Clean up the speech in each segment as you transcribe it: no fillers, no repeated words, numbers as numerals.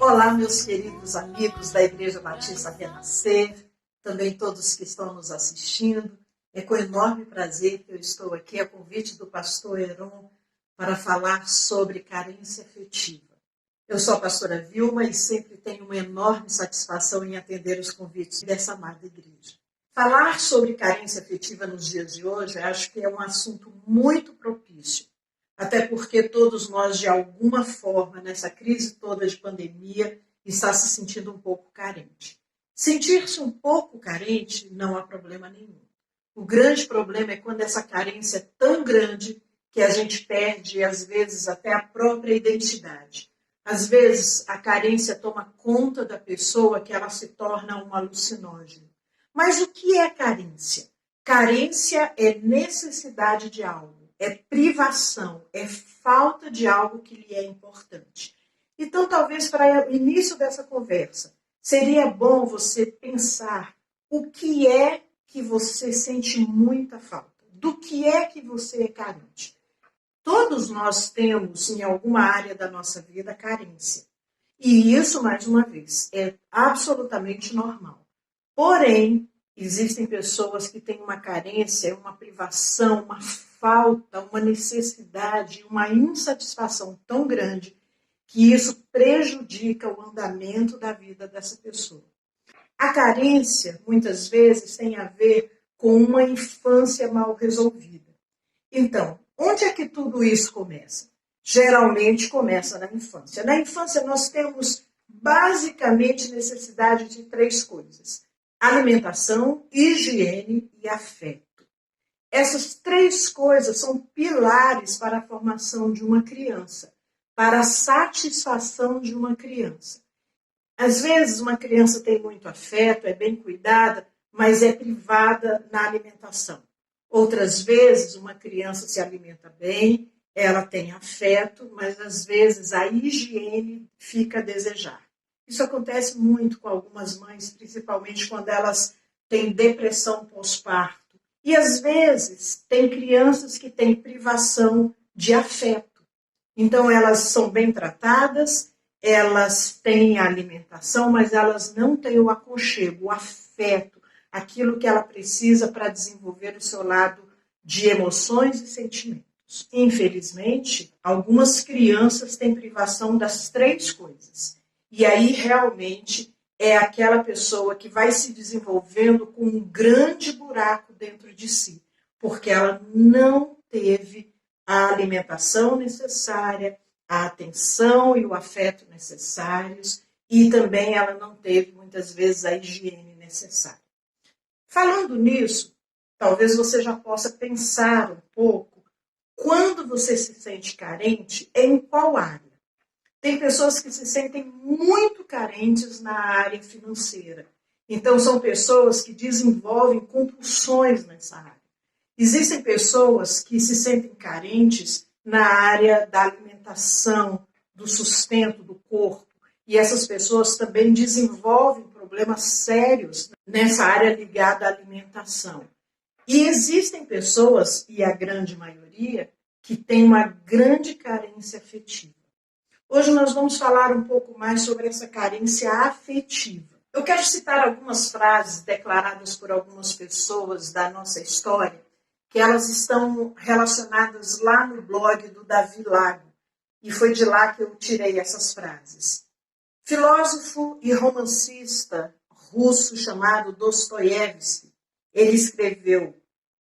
Olá, meus queridos amigos da Igreja Batista Renascer, também todos que estão nos assistindo. É com enorme prazer que eu estou aqui, a convite do pastor Heron, para falar sobre carência afetiva. Eu sou a pastora Vilma e sempre tenho uma enorme satisfação em atender os convites dessa amada igreja. Falar sobre carência afetiva nos dias de hoje, acho que é um assunto muito propício. Até porque todos nós, de alguma forma, nessa crise toda de pandemia, está se sentindo um pouco carente. Sentir-se um pouco carente não há problema nenhum. O grande problema é quando essa carência é tão grande que a gente perde, às vezes, até a própria identidade. Às vezes, a carência toma conta da pessoa que ela se torna um alucinógeno. Mas o que é carência? Carência é necessidade de algo. É privação, é falta de algo que lhe é importante. Então, talvez para o início dessa conversa, seria bom você pensar o que é que você sente muita falta, do que é que você é carente. Todos nós temos, em alguma área da nossa vida, carência. E isso, mais uma vez, é absolutamente normal. Porém, existem pessoas que têm uma carência, uma privação, uma falta, uma necessidade, uma insatisfação tão grande que isso prejudica o andamento da vida dessa pessoa. A carência, muitas vezes, tem a ver com uma infância mal resolvida. Então, onde é que tudo isso começa? Geralmente começa na infância. Na infância nós temos basicamente necessidade de 3 coisas: alimentação, higiene e afeto. Essas 3 coisas são pilares para a formação de uma criança, para a satisfação de uma criança. Às vezes, uma criança tem muito afeto, é bem cuidada, mas é privada na alimentação. Outras vezes, uma criança se alimenta bem, ela tem afeto, mas às vezes a higiene fica a desejar. Isso acontece muito com algumas mães, principalmente quando elas têm depressão pós-parto. E às vezes tem crianças que têm privação de afeto. Então elas são bem tratadas, elas têm a alimentação, mas elas não têm o aconchego, o afeto, aquilo que ela precisa para desenvolver o seu lado de emoções e sentimentos. Infelizmente, algumas crianças têm privação das 3 coisas. E aí realmente é aquela pessoa que vai se desenvolvendo com um grande buraco dentro de si, porque ela não teve a alimentação necessária, a atenção e o afeto necessários, e também ela não teve, muitas vezes, a higiene necessária. Falando nisso, talvez você já possa pensar um pouco, quando você se sente carente, em qual área? Tem pessoas que se sentem muito carentes na área financeira. Então, são pessoas que desenvolvem compulsões nessa área. Existem pessoas que se sentem carentes na área da alimentação, do sustento do corpo. E essas pessoas também desenvolvem problemas sérios nessa área ligada à alimentação. E existem pessoas, e a grande maioria, que tem uma grande carência afetiva. Hoje nós vamos falar um pouco mais sobre essa carência afetiva. Eu quero citar algumas frases declaradas por algumas pessoas da nossa história, que elas estão relacionadas lá no blog do Davi Lago, e foi de lá que eu tirei essas frases. Filósofo e romancista russo chamado Dostoiévski, ele escreveu: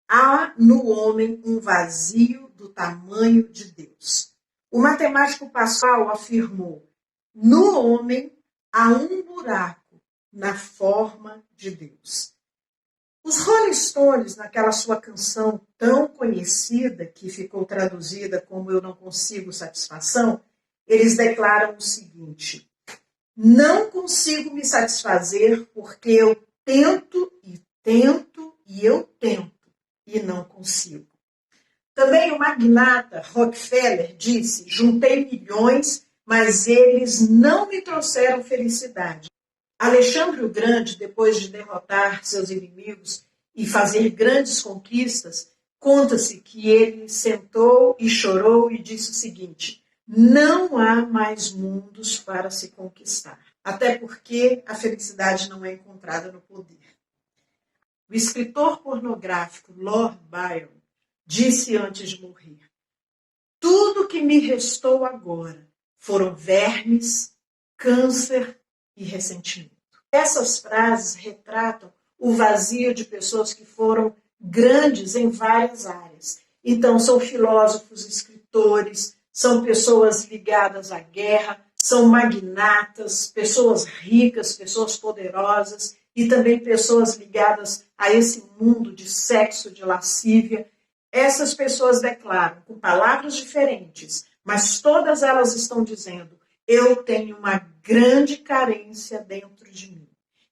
há no homem um vazio do tamanho de Deus. O matemático Pascal afirmou: no homem há um buraco na forma de Deus. Os Rolling Stones, naquela sua canção tão conhecida, que ficou traduzida como Eu Não Consigo Satisfação, eles declaram o seguinte: não consigo me satisfazer porque eu tento e eu tento e não consigo. Também o magnata Rockefeller disse: juntei milhões, mas eles não me trouxeram felicidade. Alexandre o Grande, depois de derrotar seus inimigos e fazer grandes conquistas, conta-se que ele sentou e chorou e disse o seguinte: não há mais mundos para se conquistar. Até porque a felicidade não é encontrada no poder. O escritor pornográfico Lord Byron disse antes de morrer: tudo que me restou agora foram vermes, câncer e ressentimento. Essas frases retratam o vazio de pessoas que foram grandes em várias áreas. Então, são filósofos, escritores, são pessoas ligadas à guerra, são magnatas, pessoas ricas, pessoas poderosas e também pessoas ligadas a esse mundo de sexo, de lascívia. Essas pessoas declaram, com palavras diferentes, mas todas elas estão dizendo: eu tenho uma grande carência dentro de mim.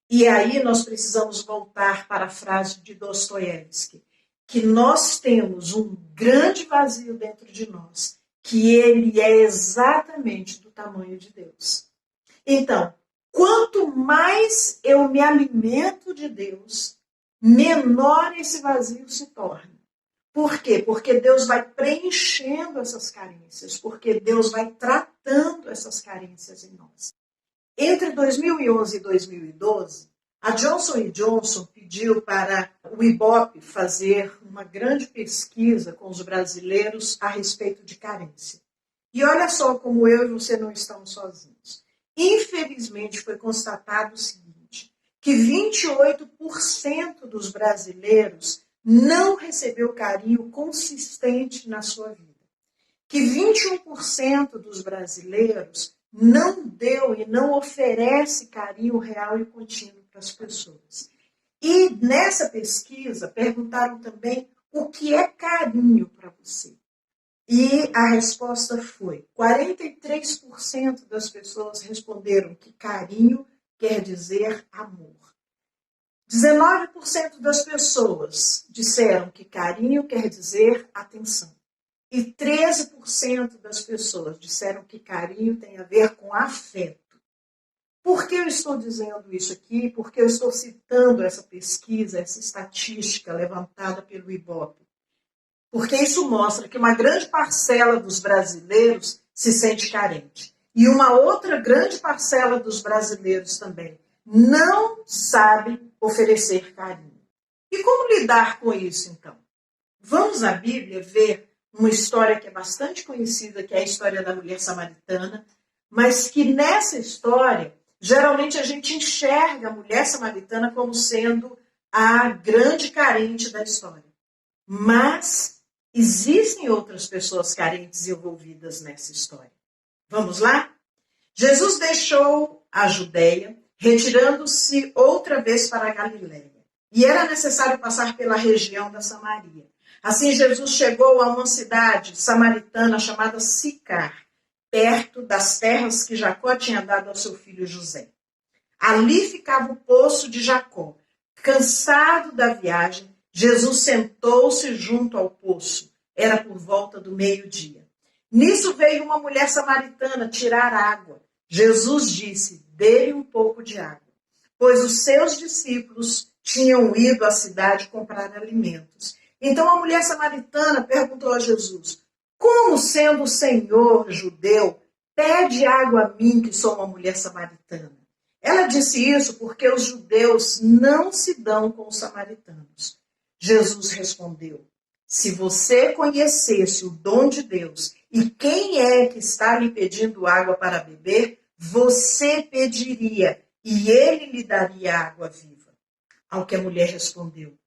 E aí nós precisamos voltar para a frase de Dostoiévski, que nós temos um grande vazio dentro de nós, que ele é exatamente do tamanho de Deus. Então, quanto mais eu me alimento de Deus, menor esse vazio se torna. Por quê? Porque Deus vai preenchendo essas carências, porque Deus vai tratando essas carências em nós. Entre 2011 e 2012, a Johnson & Johnson pediu para o Ibope fazer uma grande pesquisa com os brasileiros a respeito de carência. E olha só como eu e você não estamos sozinhos. Infelizmente, foi constatado o seguinte, que 28% dos brasileiros não recebeu carinho consistente na sua vida. Que 21% dos brasileiros não deu e não oferece carinho real e contínuo para as pessoas. E nessa pesquisa perguntaram também o que é carinho para você. E a resposta foi: 43% das pessoas responderam que carinho quer dizer amor. 19% das pessoas disseram que carinho quer dizer atenção. E 13% das pessoas disseram que carinho tem a ver com afeto. Por que eu estou dizendo isso aqui? Porque eu estou citando essa pesquisa, essa estatística levantada pelo Ibope. Porque isso mostra que uma grande parcela dos brasileiros se sente carente. E uma outra grande parcela dos brasileiros também não sabe oferecer carinho. E como lidar com isso, então? Vamos à Bíblia ver uma história que é bastante conhecida, que é a história da mulher samaritana, mas que nessa história, geralmente a gente enxerga a mulher samaritana como sendo a grande carente da história. Mas existem outras pessoas carentes envolvidas nessa história. Vamos lá? Jesus deixou a Judeia, retirando-se outra vez para a Galiléia. E era necessário passar pela região da Samaria. Assim, Jesus chegou a uma cidade samaritana chamada Sicar, perto das terras que Jacó tinha dado ao seu filho José. Ali ficava o poço de Jacó. Cansado da viagem, Jesus sentou-se junto ao poço. Era por volta do meio-dia. Nisso veio uma mulher samaritana tirar água. Jesus disse: dê-lhe um pouco de água, pois os seus discípulos tinham ido à cidade comprar alimentos. Então a mulher samaritana perguntou a Jesus: como, sendo o Senhor judeu, pede água a mim, que sou uma mulher samaritana? Ela disse isso porque os judeus não se dão com os samaritanos. Jesus respondeu: se você conhecesse o dom de Deus e quem é que está lhe pedindo água para beber, você pediria e ele lhe daria água viva. Ao que a mulher respondeu: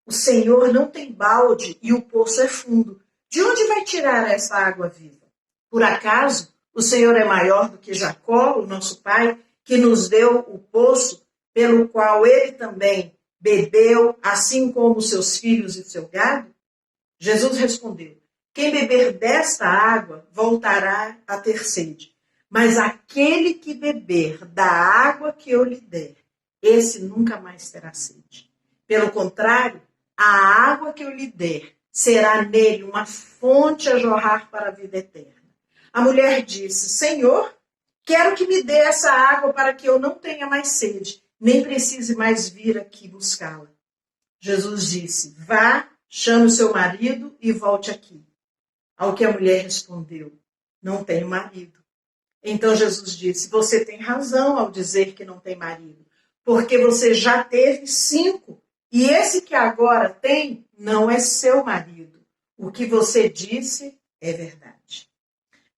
o Senhor não tem balde e o poço é fundo. De onde vai tirar essa água viva? Por acaso o Senhor é maior do que Jacó, o nosso pai, que nos deu o poço, pelo qual ele também bebeu, assim como seus filhos e seu gado? Jesus respondeu: quem beber desta água voltará a ter sede. Mas aquele que beber da água que eu lhe der, esse nunca mais terá sede. Pelo contrário, a água que eu lhe der será nele uma fonte a jorrar para a vida eterna. A mulher disse: Senhor, quero que me dê essa água para que eu não tenha mais sede, nem precise mais vir aqui buscá-la. Jesus disse: vá, chame o seu marido e volte aqui. Ao que a mulher respondeu: não tenho marido. Então Jesus disse, você tem razão ao dizer que não tem marido, porque você já teve 5, e esse que agora tem não é seu marido. O que você disse é verdade.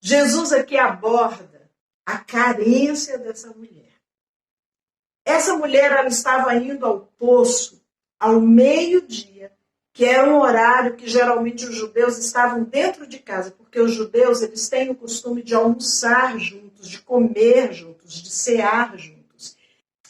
Jesus aqui aborda a carência dessa mulher. Essa mulher, ela estava indo ao poço ao meio-dia, que era um horário que geralmente os judeus estavam dentro de casa, porque os judeus eles têm o costume de almoçar juntos, de comer juntos, de cear juntos.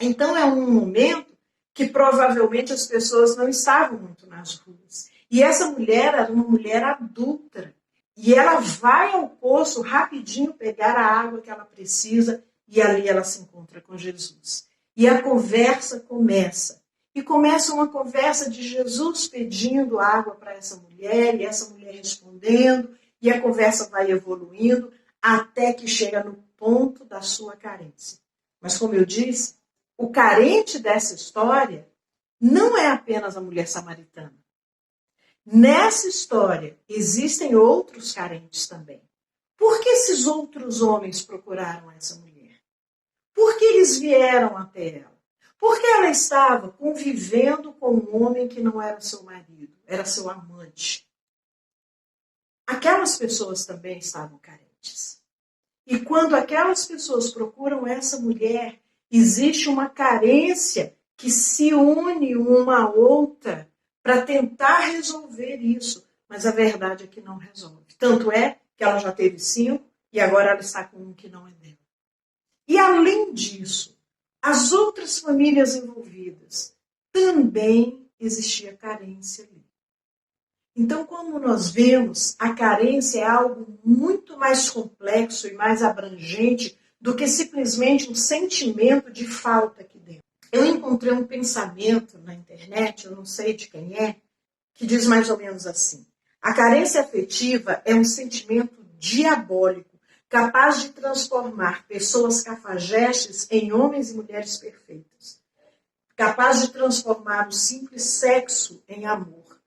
Então é um momento que provavelmente as pessoas não estavam muito nas ruas. E essa mulher era uma mulher adulta. E ela vai ao poço rapidinho pegar a água que ela precisa e ali ela se encontra com Jesus. E a conversa começa. E começa uma conversa de Jesus pedindo água para essa mulher, e essa mulher respondendo, e a conversa vai evoluindo até que chega no ponto da sua carência. Mas como eu disse, o carente dessa história não é apenas a mulher samaritana. Nessa história existem outros carentes também. Por que esses outros homens procuraram essa mulher? Por que eles vieram até ela? Porque ela estava convivendo com um homem que não era seu marido, era seu amante. Aquelas pessoas também estavam carentes. E quando aquelas pessoas procuram essa mulher, existe uma carência que se une uma à outra para tentar resolver isso. Mas a verdade é que não resolve. Tanto é que ela já teve 5 e agora ela está com um que não é dela. E além disso, as outras famílias envolvidas, também existia carência ali. Então, como nós vemos, a carência é algo muito mais complexo e mais abrangente do que simplesmente um sentimento de falta aqui dentro. Eu encontrei um pensamento na internet, eu não sei de quem é, que diz mais ou menos assim: a carência afetiva é um sentimento diabólico, capaz de transformar pessoas cafajestes em homens e mulheres perfeitas, capaz de transformar o simples sexo em amor,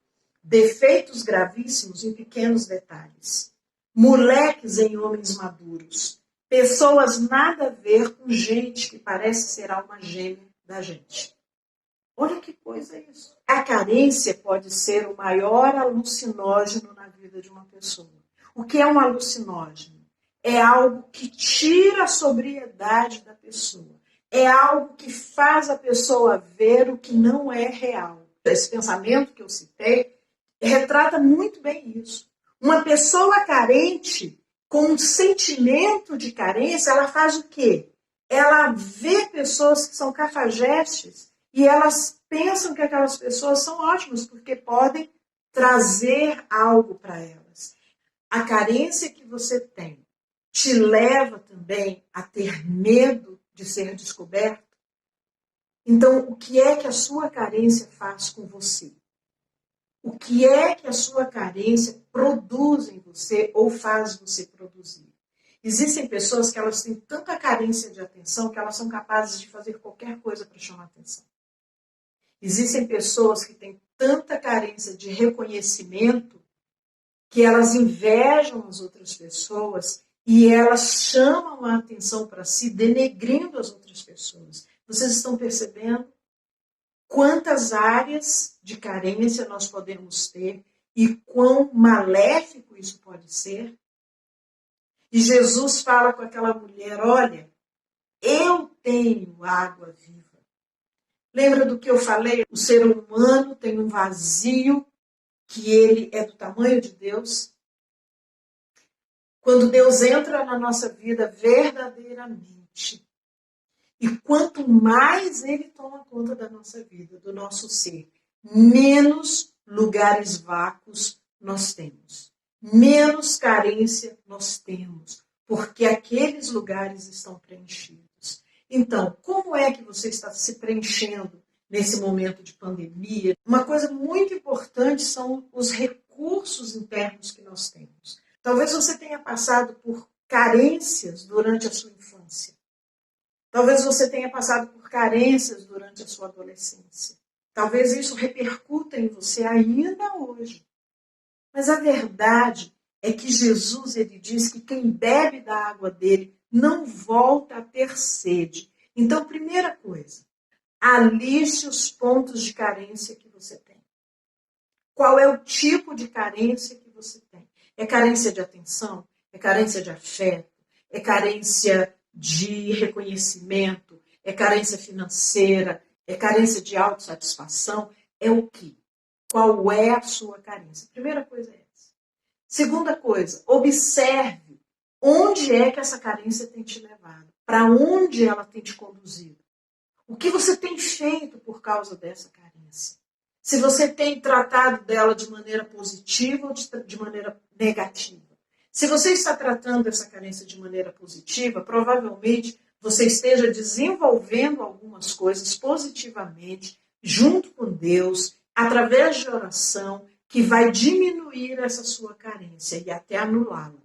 defeitos gravíssimos em pequenos detalhes, moleques em homens maduros, pessoas nada a ver com gente que parece ser alma gêmea da gente. Olha que coisa é isso. A carência pode ser o maior alucinógeno na vida de uma pessoa. O que é um alucinógeno? É algo que tira a sobriedade da pessoa. É algo que faz a pessoa ver o que não é real. Esse pensamento que eu citei retrata muito bem isso. Uma pessoa carente, com um sentimento de carência, ela faz o quê? Ela vê pessoas que são cafajestes e elas pensam que aquelas pessoas são ótimas porque podem trazer algo para elas. A carência que você tem te leva também a ter medo de ser descoberto? Então, o que é que a sua carência faz com você? O que é que a sua carência produz em você ou faz você produzir? Existem pessoas que elas têm tanta carência de atenção que elas são capazes de fazer qualquer coisa para chamar atenção. Existem pessoas que têm tanta carência de reconhecimento que elas invejam as outras pessoas e elas chamam a atenção para si, denegrindo as outras pessoas. Vocês estão percebendo quantas áreas de carência nós podemos ter e quão maléfico isso pode ser? E Jesus fala com aquela mulher: olha, eu tenho água viva. Lembra do que eu falei? O ser humano tem um vazio que ele é do tamanho de Deus. Quando Deus entra na nossa vida verdadeiramente, e quanto mais ele toma conta da nossa vida, do nosso ser, menos lugares vácuos nós temos. Menos carência nós temos, porque aqueles lugares estão preenchidos. Então, como é que você está se preenchendo nesse momento de pandemia? Uma coisa muito importante são os recursos internos que nós temos. Talvez você tenha passado por carências durante a sua infância. Talvez você tenha passado por carências durante a sua adolescência. Talvez isso repercuta em você ainda hoje. Mas a verdade é que Jesus ele diz que quem bebe da água dele não volta a ter sede. Então, primeira coisa, aliste os pontos de carência que você tem. Qual é o tipo de carência que você tem? É carência de atenção? É carência de afeto? É carência de reconhecimento? É carência financeira? É carência de autossatisfação? É o quê? Qual é a sua carência? Primeira coisa é essa. Segunda coisa, observe onde é que essa carência tem te levado. Para onde ela tem te conduzido. O que você tem feito por causa dessa carência? Se você tem tratado dela de maneira positiva ou de maneira negativa. Se você está tratando essa carência de maneira positiva, provavelmente você esteja desenvolvendo algumas coisas positivamente, junto com Deus, através de oração, que vai diminuir essa sua carência e até anulá-la.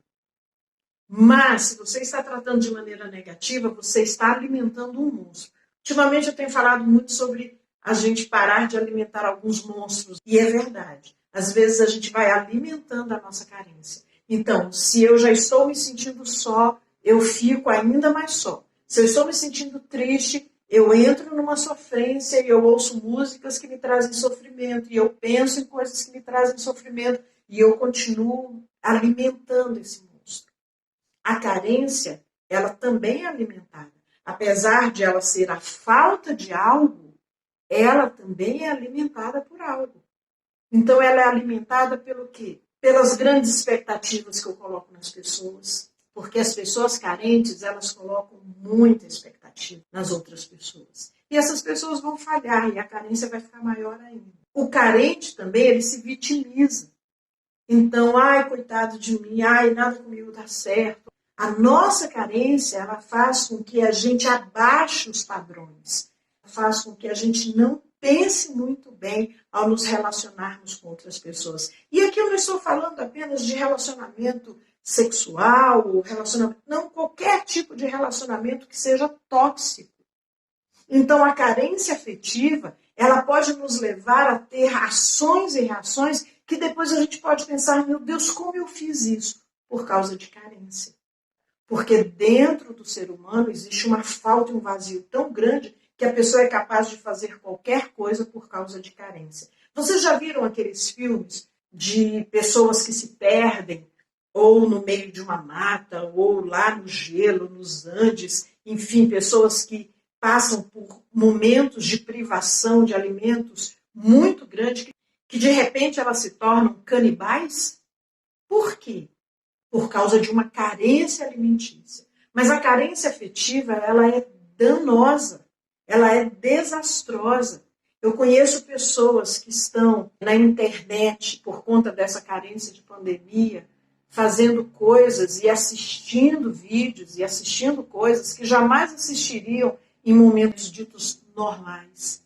Mas, se você está tratando de maneira negativa, você está alimentando um monstro. Ultimamente eu tenho falado muito sobre a gente parar de alimentar alguns monstros. E é verdade. Às vezes a gente vai alimentando a nossa carência. Então, se eu já estou me sentindo só, eu fico ainda mais só. Se eu estou me sentindo triste, eu entro numa sofrência e eu ouço músicas que me trazem sofrimento. E eu penso em coisas que me trazem sofrimento. E eu continuo alimentando esse monstro. A carência, ela também é alimentada. Apesar de ela ser a falta de algo, ela também é alimentada por algo. Então, ela é alimentada pelo quê? Pelas grandes expectativas que eu coloco nas pessoas. Porque as pessoas carentes, elas colocam muita expectativa nas outras pessoas. E essas pessoas vão falhar e a carência vai ficar maior ainda. O carente também, ele se vitimiza. Então, ai, coitado de mim, ai, nada comigo dá certo. A nossa carência, ela faz com que a gente abaixe os padrões, faz com que a gente não pense muito bem ao nos relacionarmos com outras pessoas. E aqui eu não estou falando apenas de relacionamento sexual, relacionamento, não, qualquer tipo de relacionamento que seja tóxico. Então, a carência afetiva, ela pode nos levar a ter ações e reações que depois a gente pode pensar, meu Deus, como eu fiz isso? Por causa de carência. Porque dentro do ser humano existe uma falta e um vazio tão grande que a pessoa é capaz de fazer qualquer coisa por causa de carência. Vocês já viram aqueles filmes de pessoas que se perdem ou no meio de uma mata, ou lá no gelo, nos Andes, enfim, pessoas que passam por momentos de privação de alimentos muito grandes, que de repente elas se tornam canibais? Por quê? Por causa de uma carência alimentícia. Mas a carência afetiva, ela é danosa, ela é desastrosa. Eu conheço pessoas que estão na internet, por conta dessa carência de pandemia, fazendo coisas e assistindo vídeos e assistindo coisas que jamais assistiriam em momentos ditos normais.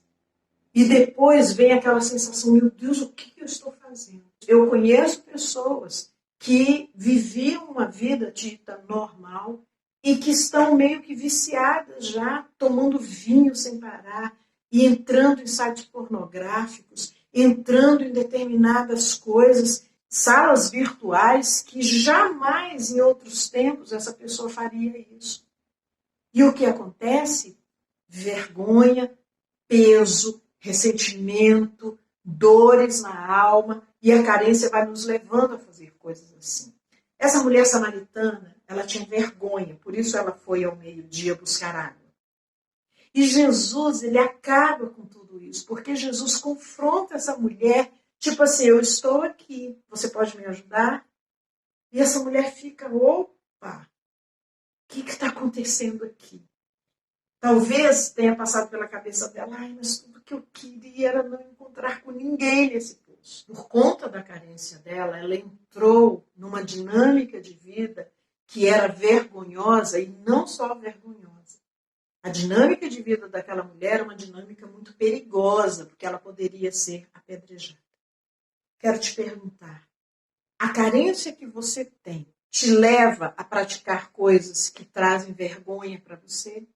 E depois vem aquela sensação, meu Deus, o que eu estou fazendo? Eu conheço pessoas que viviam uma vida dita normal e que estão meio que viciadas já, tomando vinho sem parar e entrando em sites pornográficos, entrando em determinadas coisas, salas virtuais que jamais em outros tempos essa pessoa faria isso. E o que acontece? Vergonha, peso, ressentimento, dores na alma, e a carência vai nos levando a fazer coisas assim. Essa mulher samaritana, ela tinha vergonha, por isso ela foi ao meio-dia buscar água. E Jesus, ele acaba com tudo isso, porque Jesus confronta essa mulher, tipo assim, eu estou aqui, você pode me ajudar? E essa mulher fica, opa, o que está acontecendo aqui? Talvez tenha passado pela cabeça dela, ai, mas tudo que eu queria era não encontrar com ninguém nesse poço. Por conta da carência dela, ela entrou numa dinâmica de vida que era vergonhosa e não só vergonhosa. A dinâmica de vida daquela mulher é uma dinâmica muito perigosa, porque ela poderia ser apedrejada. Quero te perguntar, a carência que você tem te leva a praticar coisas que trazem vergonha para você?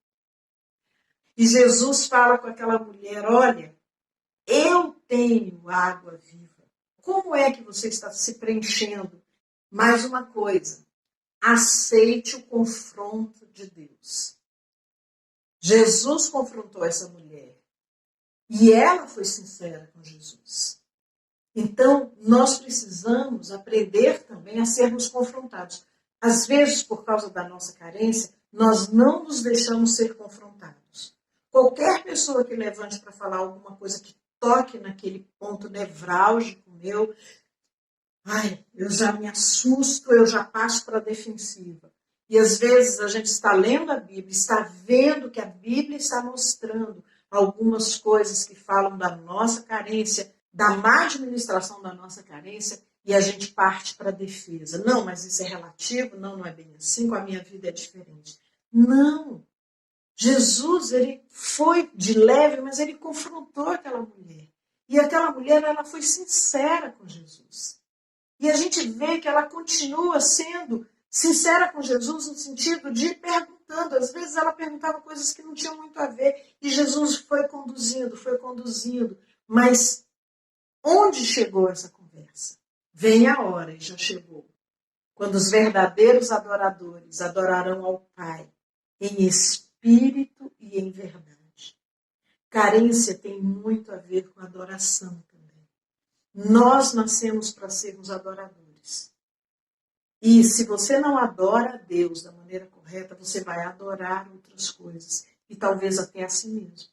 E Jesus fala com aquela mulher, olha, eu tenho água viva. Como é que você está se preenchendo Mais uma coisa, aceite o confronto de Deus. Jesus confrontou essa mulher e ela foi sincera com Jesus. Então, nós precisamos aprender também a sermos confrontados. Às vezes, por causa da nossa carência, nós não nos deixamos ser confrontados. Qualquer pessoa que levante para falar alguma coisa que toque naquele ponto nevrálgico meu, eu já me assusto, eu já passo para a defensiva. E às vezes a gente está lendo a Bíblia, está vendo que a Bíblia está mostrando algumas coisas que falam da nossa carência, da má administração da nossa carência, e a gente parte para a defesa. Não, mas isso é relativo, não é bem assim, com a minha vida é diferente. Não. Jesus, ele foi de leve, mas ele confrontou aquela mulher. E aquela mulher, ela foi sincera com Jesus. E a gente vê que ela continua sendo sincera com Jesus no sentido de perguntando. Às vezes ela perguntava coisas que não tinham muito a ver. E Jesus foi conduzindo. Mas onde chegou essa conversa? Vem a hora, e já chegou. Quando os verdadeiros adoradores adorarão ao Pai em espírito e em verdade. Carência tem muito a ver com adoração também. Nós nascemos para sermos adoradores. E se você não adora a Deus da maneira correta, você vai adorar outras coisas. E talvez até a si mesmo.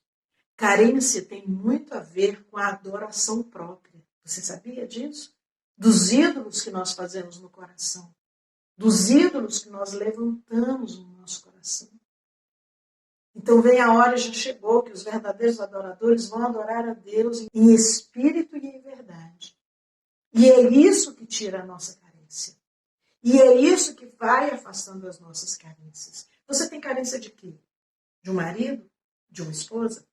Carência tem muito a ver com a adoração própria. Você sabia disso? Dos ídolos que nós fazemos no coração. Dos ídolos que nós levantamos no nosso coração. Então vem a hora, já chegou, que os verdadeiros adoradores vão adorar a Deus em espírito e em verdade. E é isso que tira a nossa carência. E é isso que vai afastando as nossas carências. Você tem carência de quê? De um marido? De uma esposa?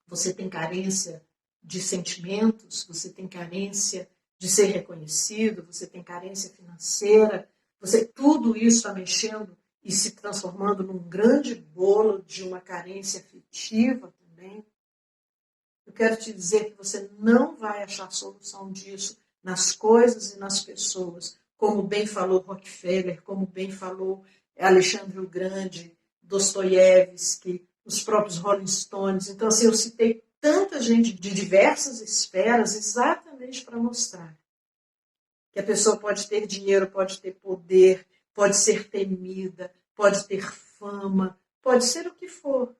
Você tem carência de sentimentos? Você tem carência de ser reconhecido? Você tem carência financeira? Tudo isso está mexendo e se transformando num grande bolo de uma carência afetiva também. Eu quero te dizer que você não vai achar solução disso nas coisas e nas pessoas, como bem falou Rockefeller, como bem falou Alexandre o Grande, Dostoiévski, os próprios Rolling Stones. Então, assim, eu citei tanta gente de diversas esferas exatamente para mostrar que a pessoa pode ter dinheiro, pode ter poder, pode ser temida, pode ter fama, pode ser o que for.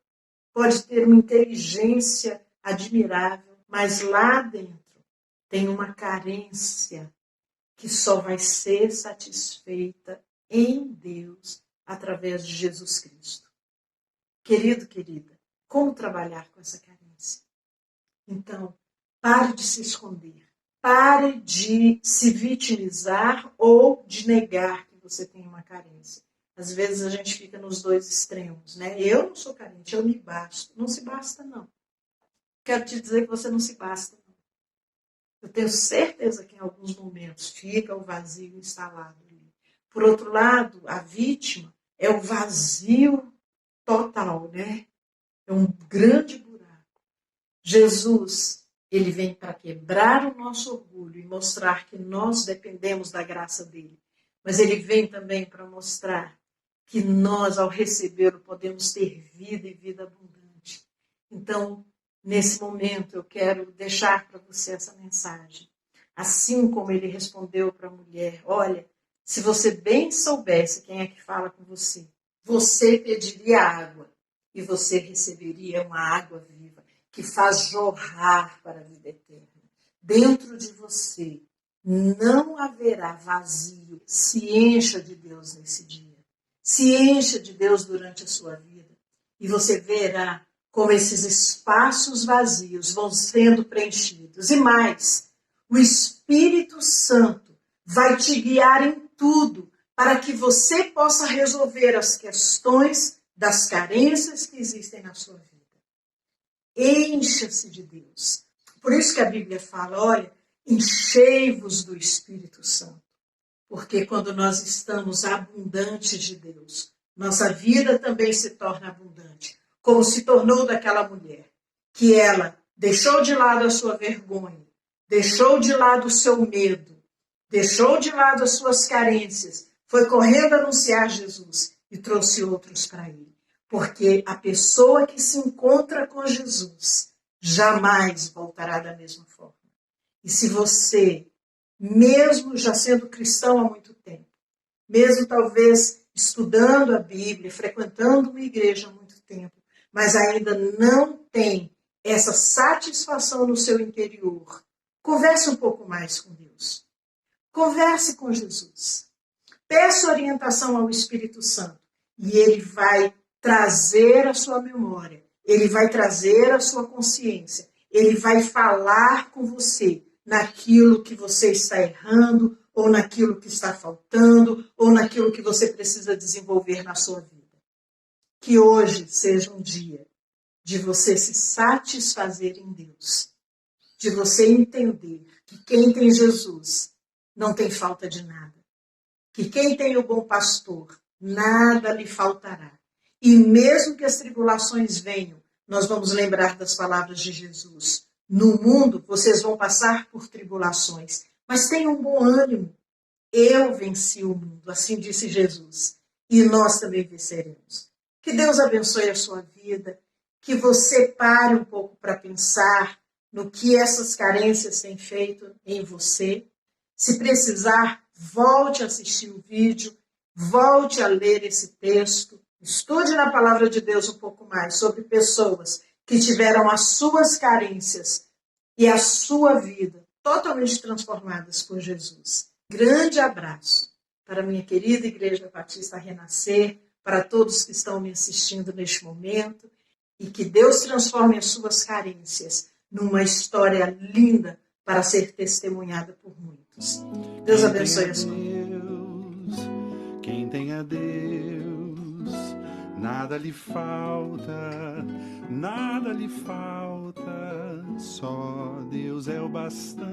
Pode ter uma inteligência admirável, mas lá dentro tem uma carência que só vai ser satisfeita em Deus através de Jesus Cristo. Querido, querida, como trabalhar com essa carência? Então, pare de se esconder. Pare de se vitimizar ou de negar que você tem uma carência. Às vezes a gente fica nos dois extremos, né? Eu não sou carente, eu me basto. Não se basta, não. Quero te dizer que você não se basta, não. Eu tenho certeza que em alguns momentos fica o vazio instalado ali. Por outro lado, a vítima é o vazio total, né? É um grande buraco. Jesus, ele vem para quebrar o nosso orgulho e mostrar que nós dependemos da graça dele. Mas ele vem também para mostrar que nós, ao recebê-lo, podemos ter vida e vida abundante. Então, nesse momento, eu quero deixar para você essa mensagem. Assim como ele respondeu para a mulher, olha, se você bem soubesse quem é que fala com você, você pediria água e você receberia uma água viva que faz jorrar para a vida eterna. Dentro de você não haverá vazio. Se encha de Deus nesse dia. Se encha de Deus durante a sua vida. E você verá como esses espaços vazios vão sendo preenchidos. E mais, o Espírito Santo vai te guiar em tudo para que você possa resolver as questões das carências que existem na sua vida. Encha-se de Deus. Por isso que a Bíblia fala, olha, enchei-vos do Espírito Santo. Porque quando nós estamos abundantes de Deus, nossa vida também se torna abundante. Como se tornou daquela mulher, que ela deixou de lado a sua vergonha, deixou de lado o seu medo, deixou de lado as suas carências, foi correndo anunciar Jesus e trouxe outros para ele. Porque a pessoa que se encontra com Jesus jamais voltará da mesma forma. E se você, mesmo já sendo cristão há muito tempo, mesmo talvez estudando a Bíblia, frequentando uma igreja há muito tempo, mas ainda não tem essa satisfação no seu interior, converse um pouco mais com Deus. Converse com Jesus. Peça orientação ao Espírito Santo e ele vai trazer a sua memória, ele vai trazer a sua consciência, ele vai falar com você naquilo que você está errando, ou naquilo que está faltando, ou naquilo que você precisa desenvolver na sua vida. Que hoje seja um dia de você se satisfazer em Deus, de você entender que quem tem Jesus não tem falta de nada, que quem tem o bom pastor, nada lhe faltará. E mesmo que as tribulações venham, nós vamos lembrar das palavras de Jesus. No mundo, vocês vão passar por tribulações, mas tenham um bom ânimo. Eu venci o mundo, assim disse Jesus. E nós também venceremos. Que Deus abençoe a sua vida, que você pare um pouco para pensar no que essas carências têm feito em você. Se precisar, volte a assistir o vídeo, volte a ler esse texto, estude na palavra de Deus um pouco mais sobre pessoas que tiveram as suas carências e a sua vida totalmente transformadas por Jesus. Grande abraço para a minha querida Igreja Batista Renascer, para todos que estão me assistindo neste momento, e que Deus transforme as suas carências numa história linda para ser testemunhada por muitos. Deus abençoe a sua vida. Quem tem a Deus, nada lhe falta, só Deus é o bastante.